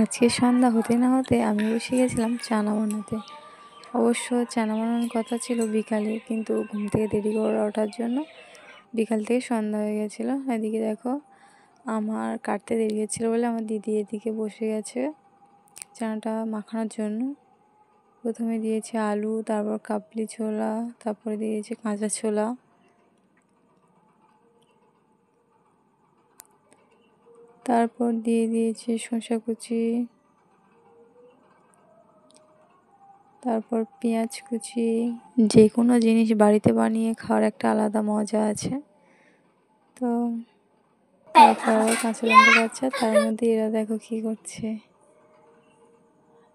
আজকে সন্ধ্যা হতে না হতে আমি বসে গেছিলাম চানা বানাতে। অবশ্য চানা বানানোর কথা ছিল বিকালে, কিন্তু ঘুম থেকে দেরি করে ওঠার জন্য বিকাল থেকে সন্ধ্যা হয়ে গেছিলো। এদিকে দেখো, আমার কাটতে দেরি হচ্ছিলো বলে আমার দিদি এদিকে বসে গেছে চানাটা মাখানোর জন্য। প্রথমে দিয়েছে আলু, তারপর কাবলি ছোলা, তারপরে দিয়েছে কাঁচা ছোলা, তারপর দিয়ে দিয়েছে শসা কুচি, তারপর পেঁয়াজ কুচি। যে কোনো জিনিস বাড়িতে বানিয়ে খাওয়ার একটা আলাদা মজা আছে। তো তারপর কাঁচা লঙ্কা কাটছে, তার মধ্যে এরা দেখো কী করছে।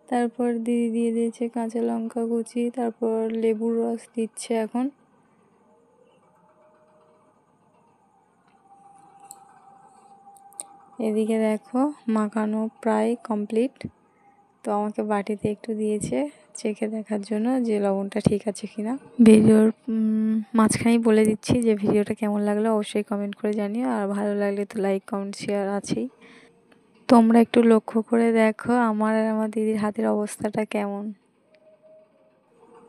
তারপর দিদি দিয়ে দিয়েছে কাঁচা লঙ্কা কুচি, তারপর লেবুর রস দিচ্ছে এখন। এদিকে দেখো মাখানো প্রায় কমপ্লিট। তো আমাকে বাটিতে একটু দিয়েছে চেখে দেখার জন্য যে লবণটা ঠিক আছে কিনা। ভিডিওর মাঝখানেই বলে দিচ্ছি যে ভিডিওটা কেমন লাগলো অবশ্যই কমেন্ট করে জানিও, আর ভালো লাগলে তো লাইক কমেন্ট শেয়ার আছেই। তোমরা একটু লক্ষ্য করে দেখো আমার আর আমার দিদির হাতের অবস্থাটা কেমন।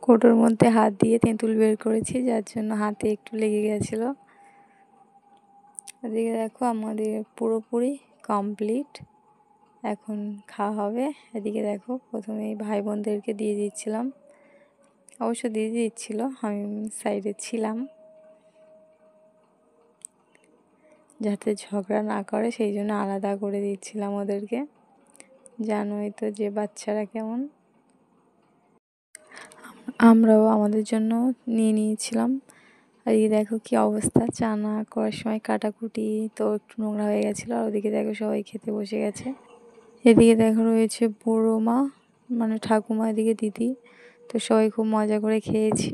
কোটোর মধ্যে হাত দিয়ে তেঁতুল বের করেছি, যার জন্য হাতে একটু লেগে গেছিলো। এদিকে দেখো আমাদের পুরোপুরি কমপ্লিট, এখন খাওয়া হবে। এদিকে দেখো প্রথমে ভাই বোনদেরকে দিয়ে দিচ্ছিলাম, অবশ্য দিদি দিচ্ছিল, আমি সাইডে ছিলাম যাতে ঝগড়া না করে, সেই জন্য আলাদা করে দিচ্ছিলাম ওদেরকে। জানোই তো যে বাচ্চারা কেমন। আমরাও আমাদের জন্য নিয়ে নিয়েছিলাম। আর এই দেখো কি অবস্থা, চানা করার সময় কাটাকুটি তো একটু নোংরা হয়ে গেছিলো। আর ওদিকে দেখো সবাই খেতে বসে গেছে। এদিকে দেখো রয়েছে বড়ো মা, মানে ঠাকুমা, এদিকে দিদি। তো সবাই খুব মজা করে খেয়েছি।